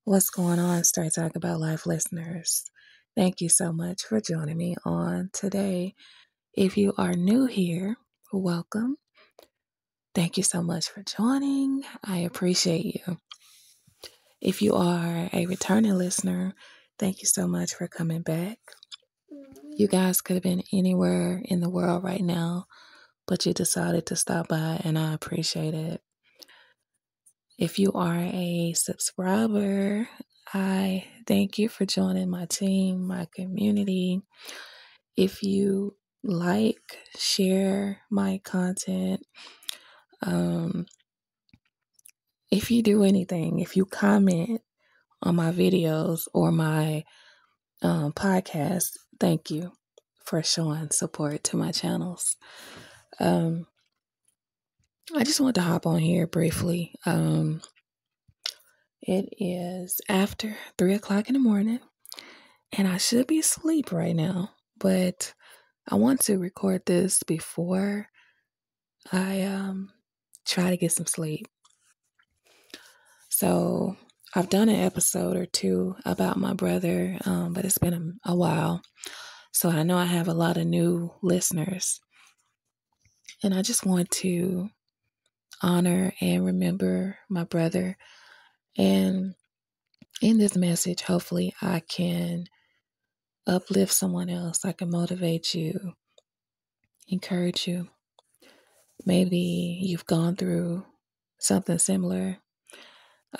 What's going on, Straight Talk About Life listeners? Thank you so much for joining me on today. If you are new here, welcome. Thank you so much for joining. I appreciate you. If you are a returning listener, thank you so much for coming back. You guys could have been anywhere in the world right now, but you decided to stop by, and I appreciate it. If you are a subscriber, I thank you for joining my team, my community. If you share my content, if you do anything, if you comment on my videos or my podcast, thank you for showing support to my channels. I just want to hop on here briefly. It is after 3 o'clock in the morning, and I should be asleep right now, but I want to record this before I try to get some sleep. So I've done an episode or two about my brother, but it's been a while. So I know I have a lot of new listeners, and I just want to honor and remember my brother. And in this message, hopefully I can uplift someone else. I can motivate you, encourage you. Maybe you've gone through something similar.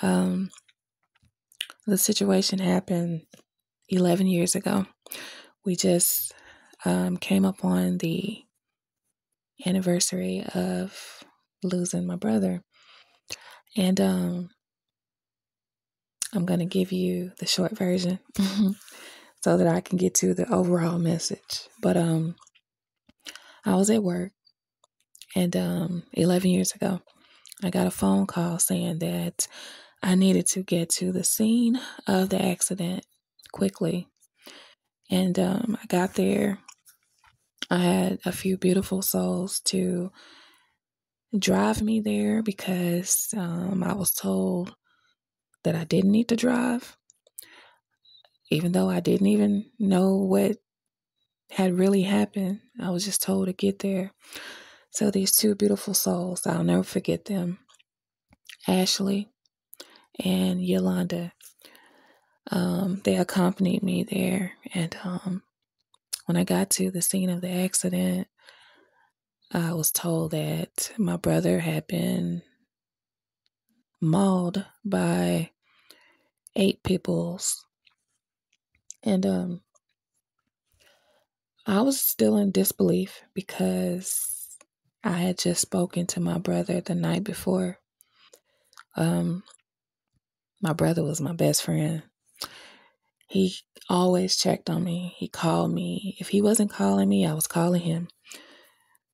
The situation happened 11 years ago. We just came up on the anniversary of losing my brother. And I'm going to give you the short version so that I can get to the overall message. But I was at work, and 11 years ago, I got a phone call saying that I needed to get to the scene of the accident quickly. And I got there. I had a few beautiful souls to drive me there because I was told that I didn't need to drive, even though I didn't even know what had really happened. I was just told to get there. So these two beautiful souls, I'll never forget them, Ashley and Yolanda. They accompanied me there, and when I got to the scene of the accident, I was told that my brother had been mauled by 8 pit bulls. And I was still in disbelief because I had just spoken to my brother the night before. My brother was my best friend. He always checked on me. He called me. If he wasn't calling me, I was calling him.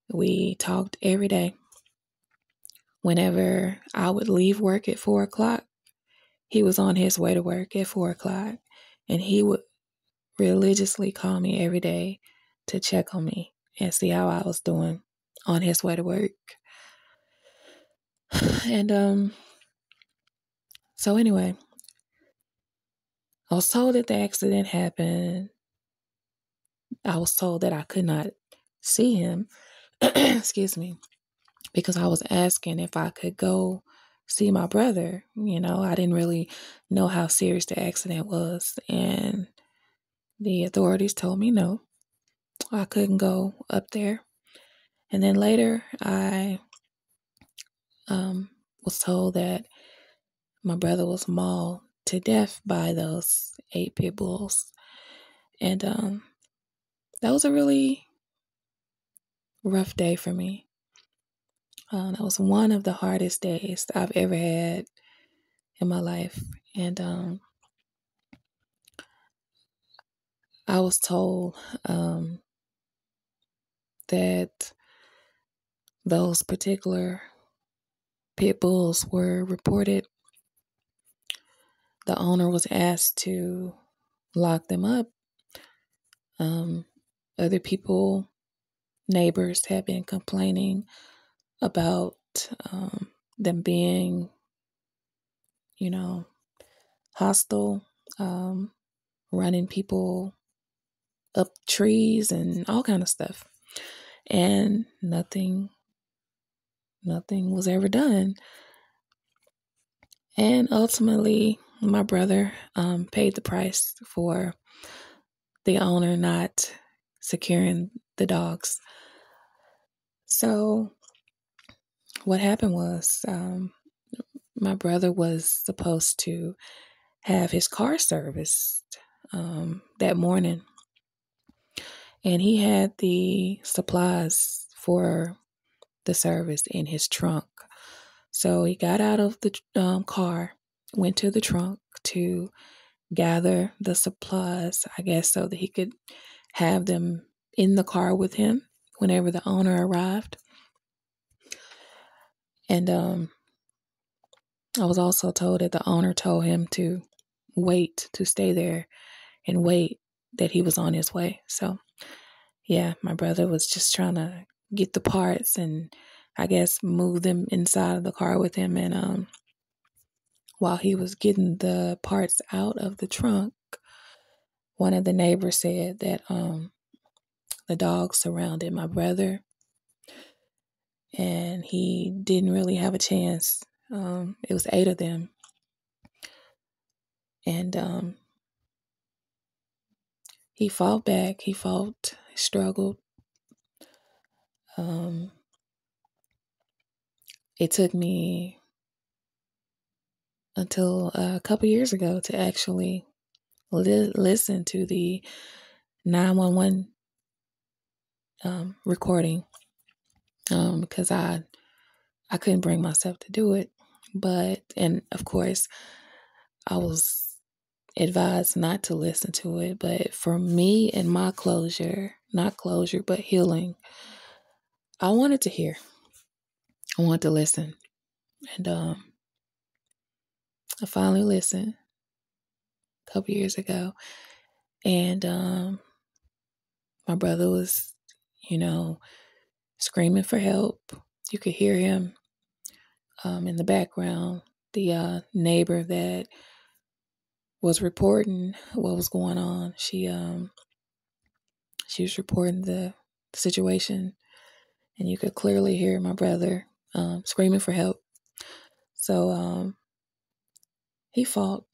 We talked every day. Whenever I would leave work at 4 o'clock, he was on his way to work at 4 o'clock, and he would religiously call me every day to check on me and see how I was doing on his way to work. And so anyway, I was told that the accident happened. I was told that I could not see him, excuse me, because I was asking if I could go see my brother. You know, I didn't really know how serious the accident was, and the authorities told me no, I couldn't go up there. And then later, I was told that my brother was mauled to death by those 8 pit bulls. And that was a really rough day for me. That was one of the hardest days I've ever had in my life. And I was told that those particular pit bulls were reported. The owner was asked to lock them up. Other people, neighbors, had been complaining about them being, hostile, running people up trees and all kind of stuff. And nothing was ever done. And ultimately, my brother paid the price for the owner not securing the dogs. So what happened was my brother was supposed to have his car serviced that morning. And he had the supplies for the service in his trunk. So he got out of the car, went to the trunk to gather the supplies, I guess, so that he could have them in the car with him whenever the owner arrived. And I was also told that the owner told him to wait, to stay there and wait, that he was on his way. So, yeah, my brother was just trying to get the parts and I guess move them inside of the car with him. And while he was getting the parts out of the trunk, one of the neighbors said that the dogs surrounded my brother and he didn't really have a chance. It was 8 of them. And he fought back. He struggled. It took me until a couple years ago to actually listen to the 911 recording because I couldn't bring myself to do it. And of course, I was advised not to listen to it. But for me and my not closure, but healing, I wanted to hear. I wanted to listen. And I finally listened a couple years ago. And my brother was, screaming for help. You could hear him in the background. The neighbor that was reporting what was going on, she was reporting the situation, and you could clearly hear my brother screaming for help. So he fought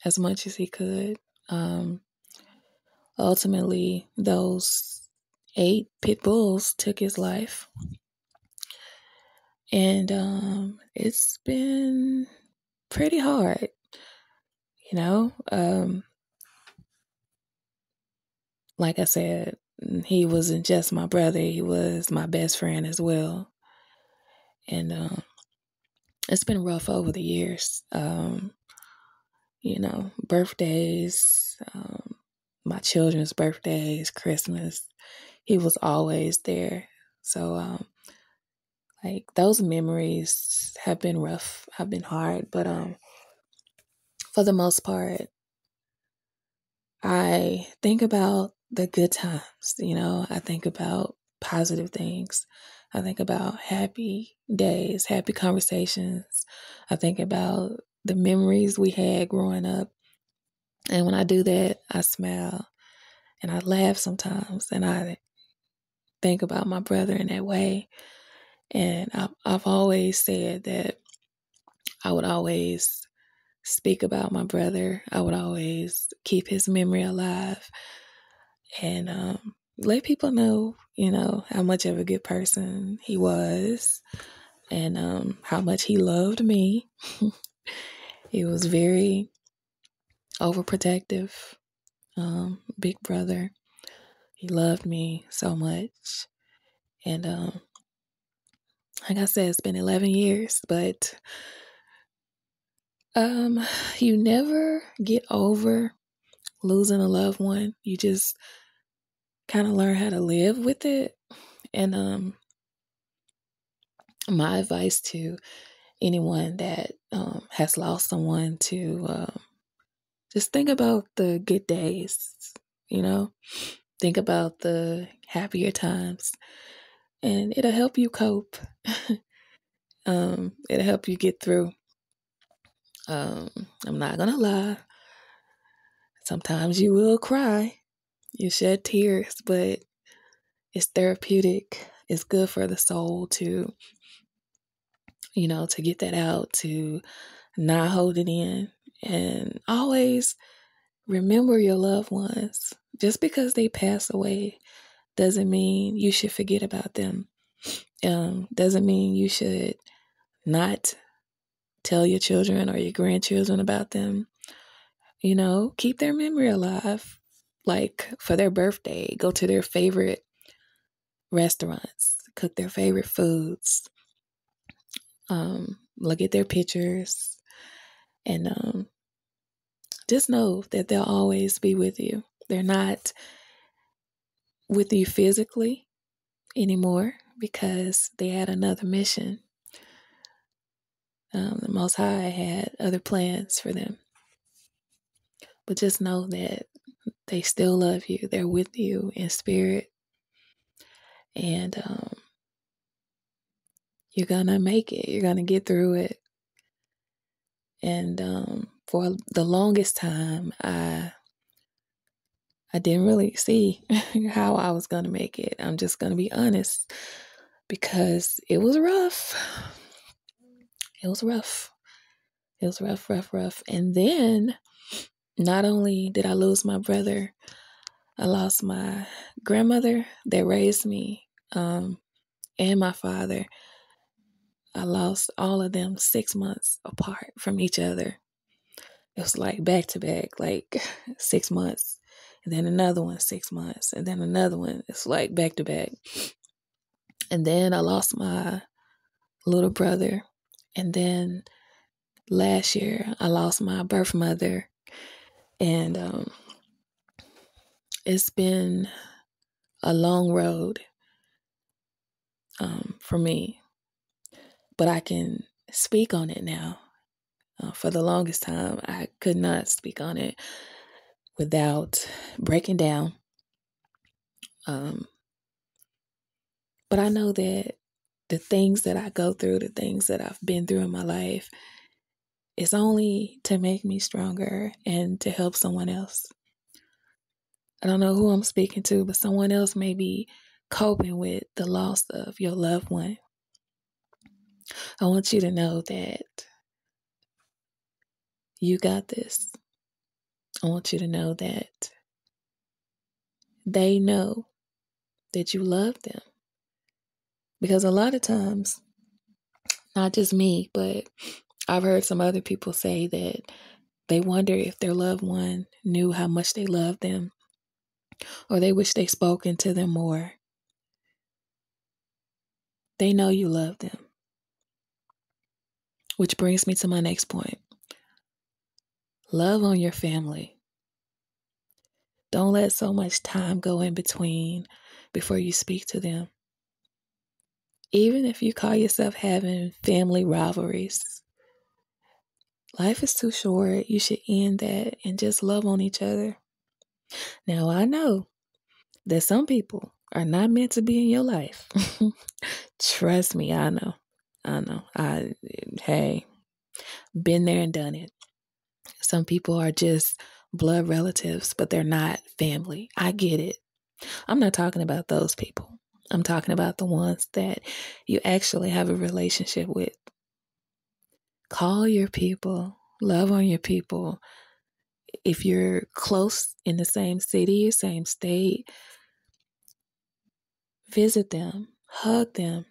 as much as he could. Ultimately, those 8 pit bulls took his life. And it's been pretty hard, like I said, he wasn't just my brother, he was my best friend as well. And it's been rough over the years. Birthdays, my children's birthdays, Christmas, he was always there. So like those memories have been rough, have been hard, but for the most part, I think about the good times. I think about positive things. I think about happy days, happy conversations. I think about the memories we had growing up. And when I do that, I smile and I laugh sometimes, and I think about my brother in that way. And I've always said that I would always speak about my brother. I would always keep his memory alive and let people know, how much of a good person he was and how much he loved me. He was very overprotective, big brother. He loved me so much. And like I said, it's been 11 years, but you never get over losing a loved one. You just kind of learn how to live with it. And my advice to anyone that has lost someone to just think about the good days, think about the happier times, and it'll help you cope. It'll help you get through I'm not gonna lie. Sometimes you will cry. You shed tears, but it's therapeutic. It's good for the soul to, to get that out, to not hold it in. And always remember your loved ones. Just because they pass away doesn't mean you should forget about them. Doesn't mean you should not tell your children or your grandchildren about them. Keep their memory alive. Like for their birthday, go to their favorite restaurants, cook their favorite foods, look at their pictures, and just know that they'll always be with you. They're not with you physically anymore because they had another mission. The Most High had other plans for them. But just know that they still love you. They're with you in spirit. And you're going to make it. You're going to get through it. And for the longest time, I didn't really see how I was going to make it. I'm just going to be honest, because it was rough. It was rough. It was rough. And then not only did I lose my brother, I lost my grandmother that raised me, and my father. I lost all of them 6 months apart from each other. It was like back to back, like 6 months, and then another one, 6 months, and then another one. It's like back to back. And then I lost my little brother. And then last year I lost my birth mother. And it's been a long road for me. But I can speak on it now. For the longest time, I could not speak on it without breaking down. But I know that the things that I go through, the things that I've been through in my life, is only to make me stronger and to help someone else. I don't know who I'm speaking to, but someone else may be coping with the loss of your loved one. I want you to know that you got this. I want you to know that they know that you love them. Because a lot of times, not just me, but I've heard some other people say that they wonder if their loved one knew how much they loved them, or they wish they spoken to them more. They know you love them. Which brings me to my next point. Love on your family. Don't let so much time go in between before you speak to them. Even if you call yourself having family rivalries, life is too short. You should end that and just love on each other. Now, I know that some people are not meant to be in your life. Trust me, I know. Hey, been there and done it. Some people are just blood relatives, but they're not family. I get it. I'm not talking about those people. I'm talking about the ones that you actually have a relationship with. Call your people. Love on your people. If you're close in the same city, same state, visit them. Hug them.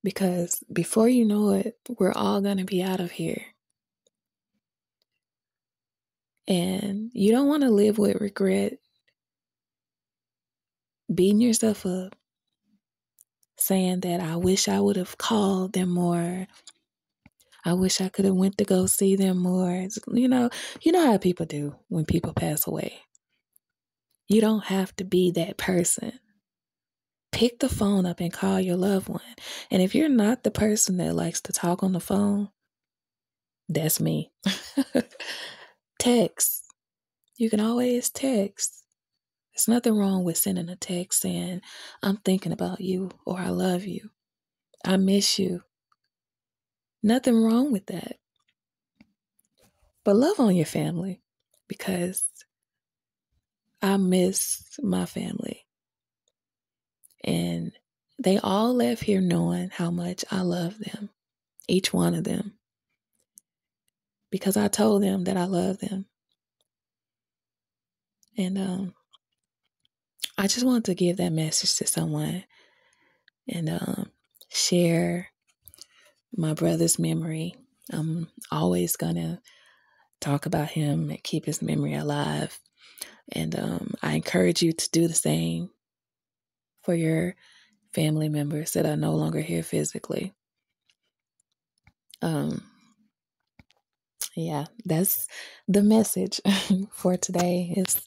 Because before you know it, we're all going to be out of here. And you don't want to live with regret, beating yourself up, saying that I wish I would have called them more. I wish I could have went to go see them more. You know how people do when people pass away. You don't have to be that person. Pick the phone up and call your loved one. And if you're not the person that likes to talk on the phone, that's me. Text. You can always text. There's nothing wrong with sending a text saying, I'm thinking about you, or I love you. I miss you. Nothing wrong with that. But love on your family, because I miss my family. And they all left here knowing how much I love them, each one of them, because I told them that I love them. And I just want to give that message to someone and share my brother's memory. I'm always going to talk about him and keep his memory alive. And I encourage you to do the same for your family members that are no longer here physically. Yeah, that's the message for today is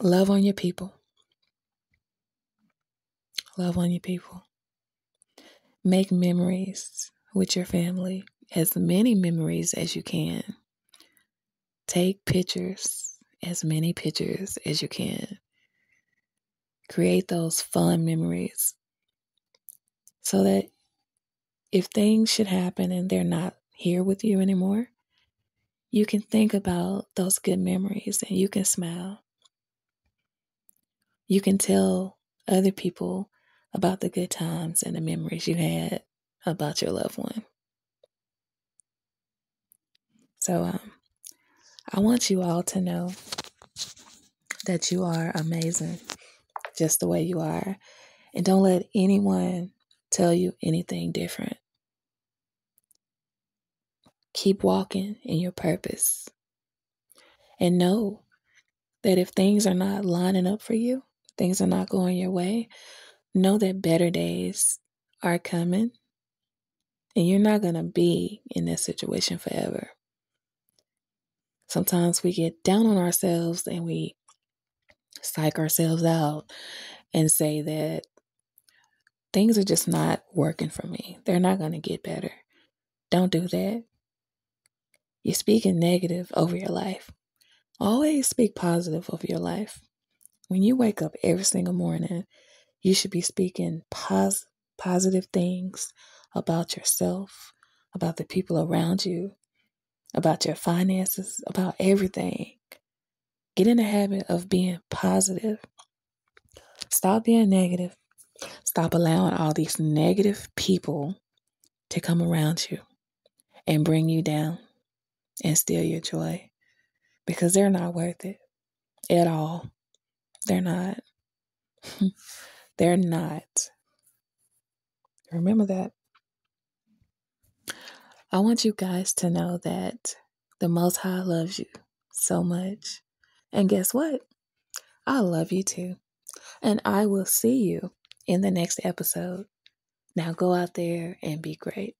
love on your people. Love on your people. Make memories with your family, as many memories as you can. Take pictures, as many pictures as you can. Create those fun memories so that if things should happen and they're not here with you anymore, you can think about those good memories and you can smile. You can tell other people about the good times and the memories you had about your loved one. So I want you all to know that you are amazing just the way you are. And don't let anyone tell you anything different. Keep walking in your purpose. And know that if things are not lining up for you, things are not going your way, know that better days are coming. And you're not going to be in this situation forever. Sometimes we get down on ourselves and we psych ourselves out and say that things are just not working for me. They're not going to get better. Don't do that. You're speaking negative over your life. Always speak positive over your life. When you wake up every single morning, you should be speaking positive things about yourself, about the people around you, about your finances, about everything. Get in the habit of being positive. Stop being negative. Stop allowing all these negative people to come around you and bring you down and steal your joy, because they're not worth it at all. They're not. They're not. Remember that. I want you guys to know that the Most High loves you so much. And guess what? I love you too. And I will see you in the next episode. Now go out there and be great.